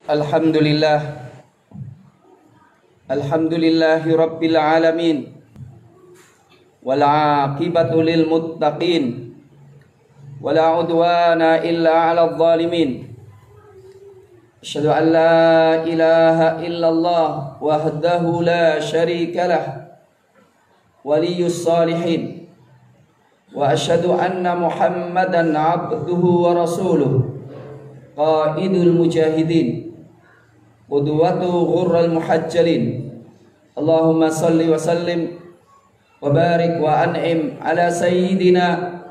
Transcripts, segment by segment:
Alhamdulillah, alhamdulillahi rabbil alamin, wal aqibatu lil muttaqin, wala udwana illa 'alal zalimin. Asyhadu an la ilaha illallah wahdahu la syarika lah, waliyyus salihin, wa asyhadu anna Muhammadan 'abduhu wa rasuluh, qaidul mujahidin, qudwatu ghurral muhajjalin. Allahumma salli wa sallim wa barik wa an'im ala sayyidina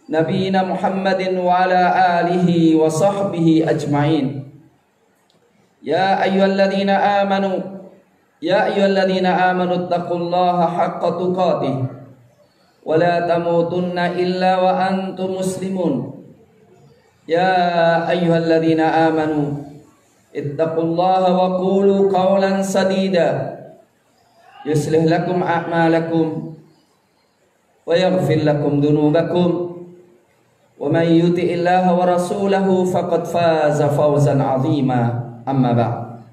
nabiyina Muhammadin wa ala alihi wa sahbihi ajma'in. Ya ayyuhalladzina amanu taqullaha haqqa tuqatih wa la tamutunna illa wa antum muslimun. Ya ayyuhalladzina amanu ittaqullaha wa qulu qawlan sadida yuslih lakum a'malakum wa yaghfir lakum dhunubakum wa man yuti'illaha wa rasulahu faqad faza fawzan 'azima. Amma ba'd.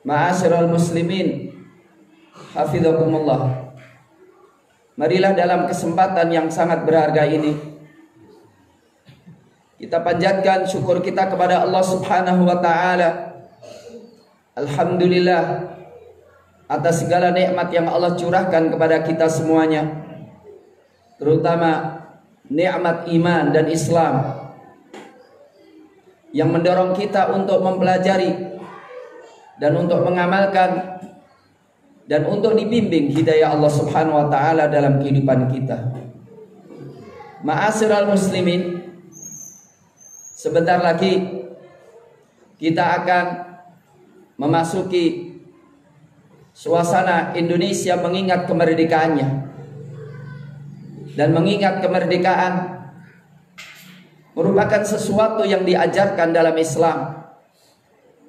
Ma'asyiral muslimin, hafizakumullah. Marilah dalam kesempatan yang sangat berharga ini kita panjatkan syukur kita kepada Allah Subhanahu wa taala. Alhamdulillah atas segala nikmat yang Allah curahkan kepada kita semuanya, terutama nikmat iman dan Islam yang mendorong kita untuk mempelajari dan untuk mengamalkan dan untuk dibimbing hidayah Allah Subhanahu wa taala dalam kehidupan kita. Ma'asyiral muslimin, sebentar lagi kita akan memasuki suasana Indonesia mengingat kemerdekaannya. Dan mengingat kemerdekaan merupakan sesuatu yang diajarkan dalam Islam,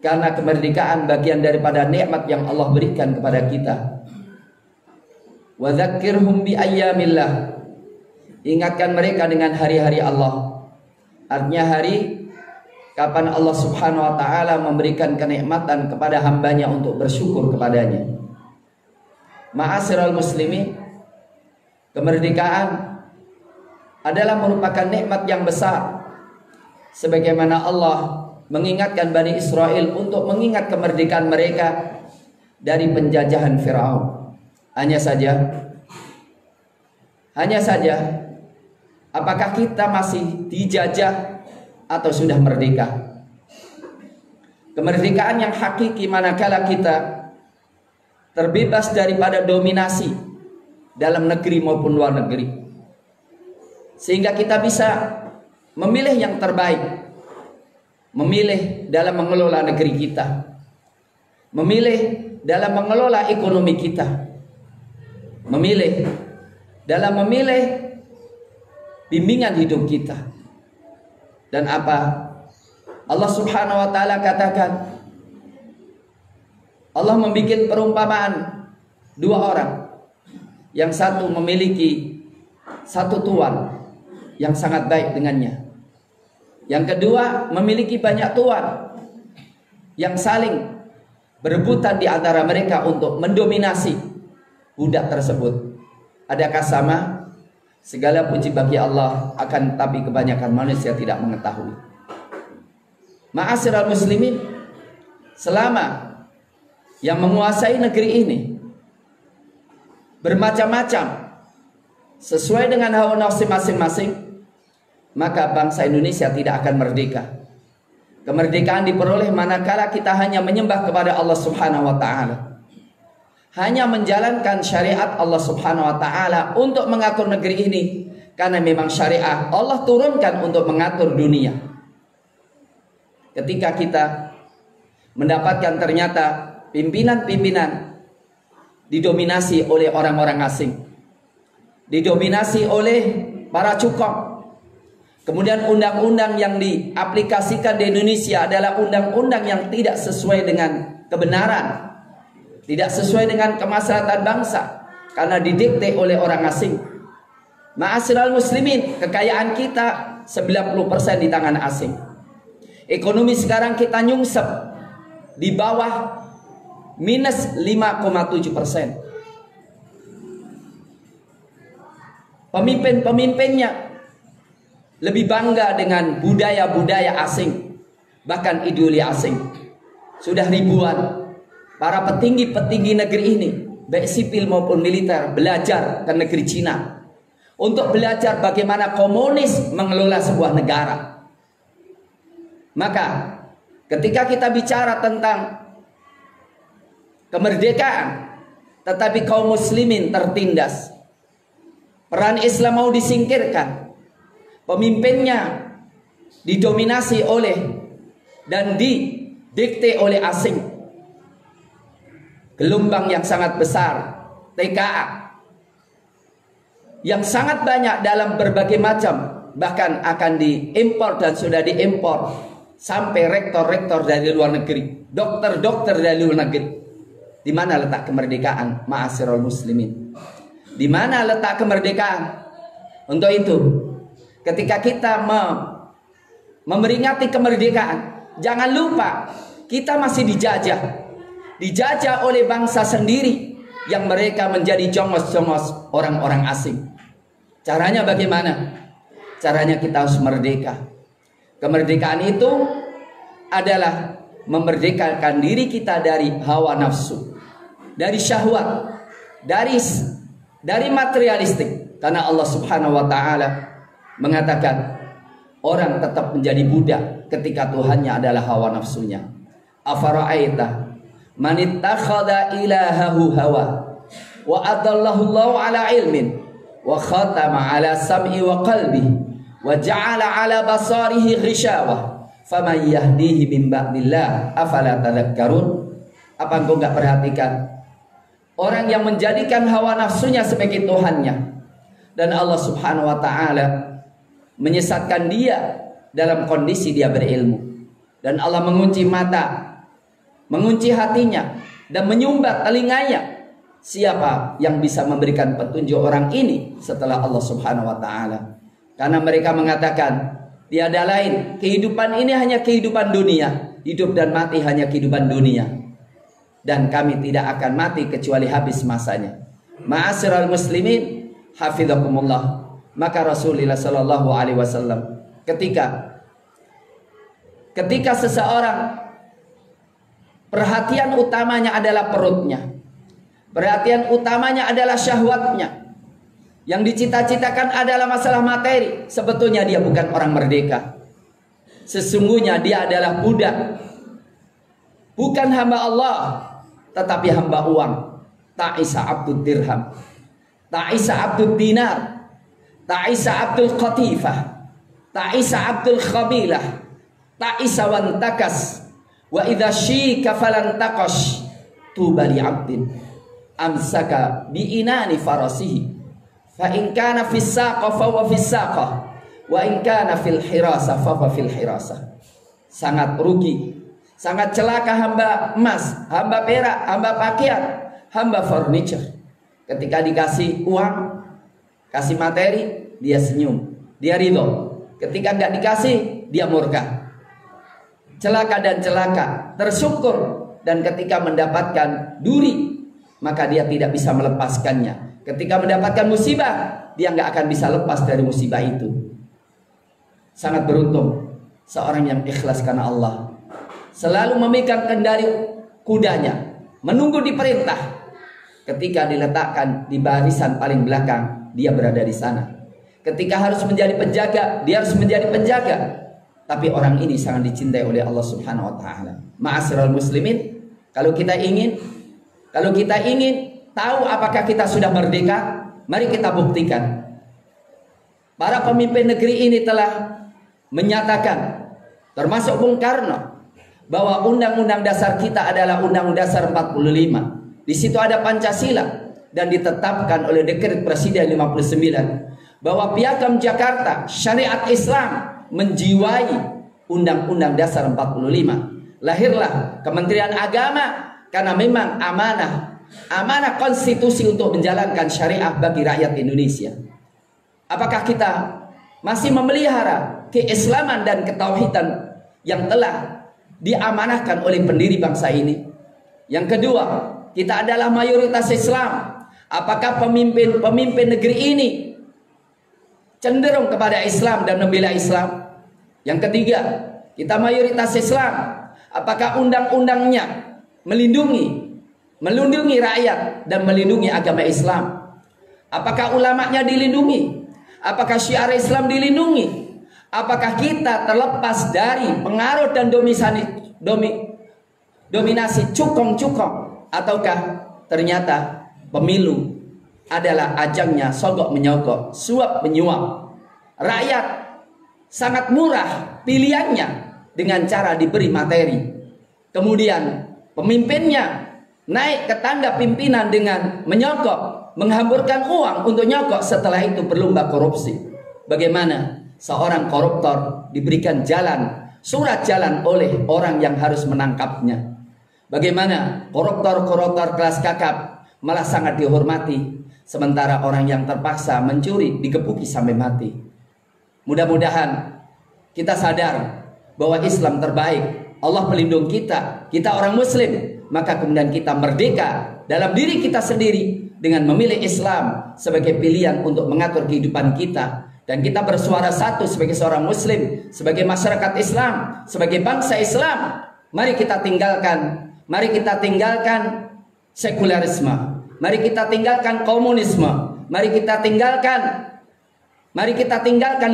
karena kemerdekaan bagian daripada nikmat yang Allah berikan kepada kita. Wa dzakkirhum bi ayyamillah, ingatkan mereka dengan hari-hari Allah. Artinya hari kapan Allah Subhanahu wa taala memberikan kenikmatan kepada hambanya untuk bersyukur kepadanya. Ma'asyiral muslimin, kemerdekaan adalah merupakan nikmat yang besar. Sebagaimana Allah mengingatkan Bani Israel untuk mengingat kemerdekaan mereka dari penjajahan Firaun. Hanya saja apakah kita masih dijajah atau sudah merdeka? Kemerdekaan yang hakiki manakala kita terbebas daripada dominasi dalam negeri maupun luar negeri, sehingga kita bisa memilih yang terbaik, memilih dalam mengelola negeri kita, memilih dalam mengelola ekonomi kita, memilih dalam memilih bimbingan hidup kita. Dan apa Allah Subhanahu wa taala katakan? Allah membuat perumpamaan dua orang. Yang satu memiliki satu tuan yang sangat baik dengannya. Yang kedua memiliki banyak tuan yang saling berebutan di antara mereka untuk mendominasi budak tersebut. Adakah sama? Segala puji bagi Allah, akan tetapi kebanyakan manusia tidak mengetahui. Ma'asyiral muslimin, selama yang menguasai negeri ini bermacam-macam sesuai dengan hawa nafsu masing-masing, maka bangsa Indonesia tidak akan merdeka. Kemerdekaan diperoleh manakala kita hanya menyembah kepada Allah Subhanahu wa taala, hanya menjalankan syariat Allah Subhanahu wa taala untuk mengatur negeri ini, karena memang syariat Allah turunkan untuk mengatur dunia. Ketika kita mendapatkan ternyata pimpinan-pimpinan didominasi oleh orang-orang asing, didominasi oleh para cukong. Kemudian undang-undang yang diaplikasikan di Indonesia adalah undang-undang yang tidak sesuai dengan kebenaran, tidak sesuai dengan kemaslahatan bangsa, karena didikte oleh orang asing. Ma'asyiral muslimin, kekayaan kita 90% di tangan asing. Ekonomi sekarang kita nyungsep di bawah minus 5,7%. Pemimpin-pemimpinnya lebih bangga dengan budaya-budaya asing, bahkan ideologi asing. Sudah ribuan para petinggi-petinggi negeri ini, baik sipil maupun militer, belajar ke negeri Cina untuk belajar bagaimana komunis mengelola sebuah negara. Maka ketika kita bicara tentang kemerdekaan, tetapi kaum muslimin tertindas, peran Islam mau disingkirkan, pemimpinnya didominasi oleh dan didikte oleh asing, gelombang yang sangat besar, TKA, yang sangat banyak dalam berbagai macam, bahkan akan diimpor dan sudah diimpor, sampai rektor-rektor dari luar negeri, dokter-dokter dari luar negeri. Di mana letak kemerdekaan, ma'asyiral muslimin? Di mana letak kemerdekaan? Untuk itu, ketika kita memperingati kemerdekaan, jangan lupa kita masih dijajah oleh bangsa sendiri yang mereka menjadi jongos-jongos orang-orang asing. Caranya bagaimana? Caranya kita harus merdeka. Kemerdekaan itu adalah memerdekakan diri kita dari hawa nafsu, dari syahwat, dari materialistik. Karena Allah Subhanahu wa taala mengatakan orang tetap menjadi budak ketika Tuhannya adalah hawa nafsunya. Afara'aita man ittakhadha ilahahu hawa wa adallahu Allahu ala ilmin wa khatama ala sam'i wa qalbi wa ja'ala ala basarihi ghishawa faman yahdihi min ba'dillah afala tadhakkarun. Apa engkau enggak perhatikan orang yang menjadikan hawa nafsunya sebagai Tuhannya, dan Allah Subhanahu wa taala menyesatkan dia dalam kondisi dia berilmu, dan Allah mengunci mata, mengunci hatinya, dan menyumbat telinganya. Siapa yang bisa memberikan petunjuk orang ini setelah Allah Subhanahu wa taala? Karena mereka mengatakan tiada lain, kehidupan ini hanya kehidupan dunia, hidup dan mati hanya kehidupan dunia, dan kami tidak akan mati kecuali habis masanya. Ma'asyiral muslimin, hafizakumullah. Maka Rasulullah sallallahu alaihi wasallam ketika seseorang perhatian utamanya adalah perutnya, perhatian utamanya adalah syahwatnya, yang dicita-citakan adalah masalah materi, sebetulnya dia bukan orang merdeka. Sesungguhnya dia adalah budak, bukan hamba Allah, tetapi hamba uang. Ta'isa abdud dirham, ta'isa abdud dinar, ta'isa abdul qatifah, ta'isa abdul khabilah, ta'isa wantakas, wa idha syika falantaqash, tubali abdin amsaka bi'inani farasihi, fa in kana fis saqa fa huwa fis saqa, wa in kana fil hirasa fa huwa fil hirasa. Sangat rugi, sangat celaka hamba emas, hamba perak, hamba pakaian, hamba furniture. Ketika dikasih uang, kasih materi, dia senyum, dia ridho. Ketika nggak dikasih, dia murka. Celaka dan celaka, tersyukur. Dan ketika mendapatkan duri, maka dia tidak bisa melepaskannya. Ketika mendapatkan musibah, dia nggak akan bisa lepas dari musibah itu. Sangat beruntung seorang yang ikhlas karena Allah, selalu memegang kendali kudanya, menunggu diperintah. Ketika diletakkan di barisan paling belakang, dia berada di sana. Ketika harus menjadi penjaga, dia harus menjadi penjaga. Tapi orang ini sangat dicintai oleh Allah Subhanahu wa taala. Ma'asyiral muslimin, kalau kita ingin tahu apakah kita sudah merdeka, mari kita buktikan. Para pemimpin negeri ini telah menyatakan, termasuk Bung Karno, bahwa undang-undang dasar kita adalah Undang-Undang Dasar 45. Di situ ada Pancasila, dan ditetapkan oleh Dekret Presiden 59 bahwa Piagam Jakarta syariat Islam menjiwai Undang-Undang Dasar 45. Lahirlah Kementerian Agama karena memang amanah konstitusi untuk menjalankan syariah bagi rakyat Indonesia. Apakah kita masih memelihara keislaman dan ketauhidan yang telah diamanahkan oleh pendiri bangsa ini. Yang kedua, kita adalah mayoritas Islam. Apakah pemimpin negeri ini cenderung kepada Islam dan membela Islam? Yang ketiga, kita mayoritas Islam. Apakah undang-undangnya melindungi rakyat dan melindungi agama Islam? Apakah ulamanya dilindungi? Apakah syiar Islam dilindungi? Apakah kita terlepas dari pengaruh dan dominasi cukong-cukong? Ataukah ternyata pemilu adalah ajangnya sogok menyogok, suap menyuap? Rakyat sangat murah pilihannya dengan cara diberi materi. Kemudian pemimpinnya naik ke tangga pimpinan dengan menyogok, menghamburkan uang untuk nyogok, setelah itu berlomba korupsi. Bagaimana seorang koruptor diberikan surat jalan oleh orang yang harus menangkapnya? Bagaimana koruptor kelas kakap malah sangat dihormati, sementara orang yang terpaksa mencuri digebuki sampai mati? Mudah-mudahan kita sadar bahwa Islam terbaik, Allah pelindung kita orang Muslim, maka kemudian kita merdeka dalam diri kita sendiri dengan memilih Islam sebagai pilihan untuk mengatur kehidupan kita. Dan kita bersuara satu sebagai seorang Muslim, sebagai masyarakat Islam, sebagai bangsa Islam. Mari kita tinggalkan sekularisme, mari kita tinggalkan komunisme, mari kita tinggalkan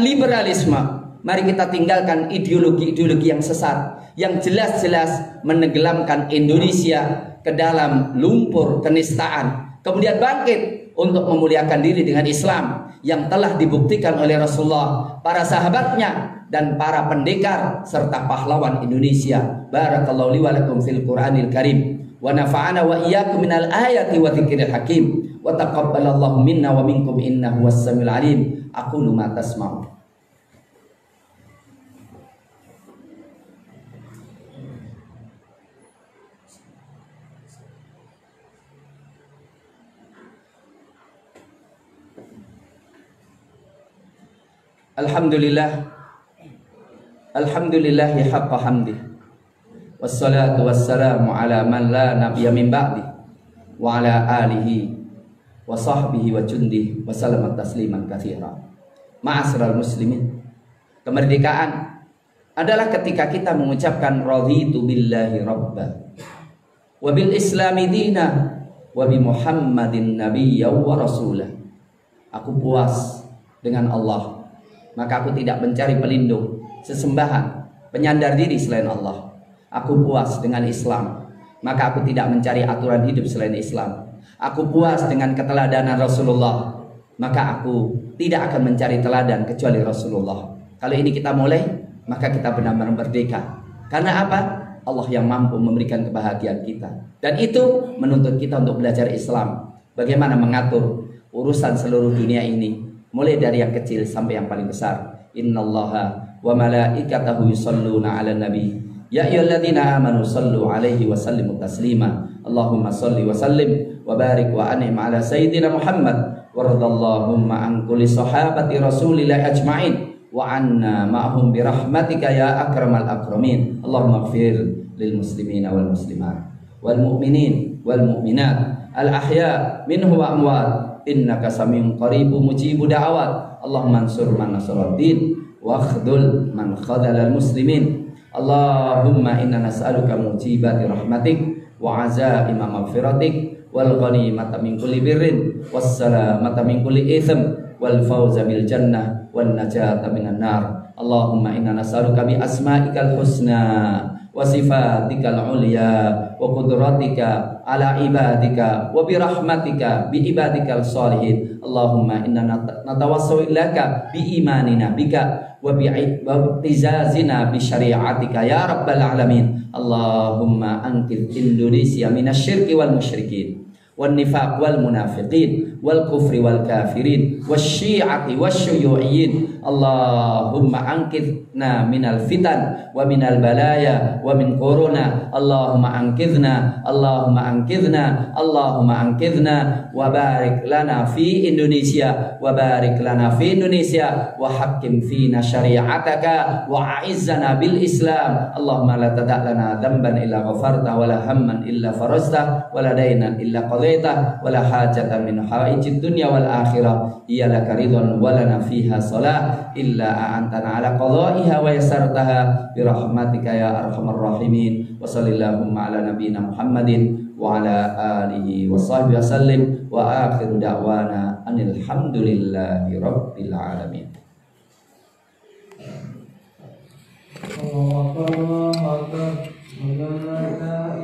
liberalisme, mari kita tinggalkan ideologi-ideologi yang sesat, yang jelas-jelas menenggelamkan Indonesia ke dalam lumpur kenistaan. Kemudian bangkit untuk memuliakan diri dengan Islam yang telah dibuktikan oleh Rasulullah, para sahabatnya, dan para pendekar serta pahlawan Indonesia. Barakallahu li wa lakum fil Qur'anil Karim, wa nafa'ana wa iyyakum minal ayati wa dzikril hakim, wa taqabbalallahu minna wa minkum innahu was-samiul alim. Aqulu ma tasma'un. Alhamdulillahi haqqa hamdi, wassalatu wassalamu ala man la nabiyya min ba'di, wa ala alihi wa sahbihi wa jundi wa salamat tasliman katsira. Ma'asyiral muslimin, kemerdekaan adalah ketika kita mengucapkan raditu billahi rabba wa bil islami dina wa bi muhammadin nabiyya wa rasulah. Aku puas dengan Allah, maka aku tidak mencari pelindung, sesembahan, penyandar diri selain Allah. Aku puas dengan Islam, maka aku tidak mencari aturan hidup selain Islam. Aku puas dengan keteladanan Rasulullah, maka aku tidak akan mencari teladan kecuali Rasulullah. Kalau ini kita mulai, maka kita benar-benar merdeka. Karena apa? Allah yang mampu memberikan kebahagiaan kita. Dan itu menuntut kita untuk belajar Islam, bagaimana mengatur urusan seluruh dunia ini, mulai dari yang kecil sampai yang paling besar. Innallaha wa malaikatahu yusholluna 'alan nabi ya ayyuhalladzina amanu shallu 'alaihi wa sallimu taslima. Allahumma shalli wa sallim wa barik wa an'im 'ala sayyidina Muhammad wa radallahumma an kulli sahabati Rasulillah ajma'in wa anna ma'hum bi rahmatika ya akramal akramin. Allahumma ighfir lil muslimina wal muslimat wal mu'minin wal mu'minat al ahya minhu wa amwat innaka samiun qaribu mujibu da'awat. Allahumma ansur man nasaraddin wa akhdul man khadalal muslimin. Allahumma inna nas'aluka mujibati rahmatik wa azaima maghfiratik wal ghanimata min kulli birrin was salamata min kulli itsm wal fawza bil jannah wan najata minan nar. Allahumma inna nas'aluka bi asma'ikal husna wa sifatikal ulya wa qudratika ala ibadika wa bi rahmatika bi ibadikal salihin. Allahumma inna natawassalu ilaka bi imanina bika wa bi i'tizazina bi syari'atika ya rabbal alamin. Allahumma anqidh Indonesia minasyirki wal musyrikin wan nifaq wal munafiqin wal kufri wal kafirin wasyi'ati wasyuyu'iyyin. Allahumma angkithna minal fitan wa minal balaya wa min corona. Allahumma angkithna, Allahumma angkithna, Allahumma angkithna. Wa barik lana fi Indonesia, wa barik lana fi Indonesia, wa hakim fina syari'ataka, wa a'izzana bil Islam. Allahumma la tada' lana dhanban illa ghafarta, wa la hamman illa farajta, wa la daynan illa qadaita, wa la hajatan min hawaijid dunya wal akhirah hiya laka ridwan wa lana fiha salah illa a'antana ala qada'iha wa yassartaha bi rahmatika ya arhamar rahimin. Wa sallallahu ala nabiyyina Muhammadin wa ala alihi wa sahbihi wasallim wa akhiru da'wana anil hamdulillahi rabbil alamin. Allahu akbar, Allahu akbar.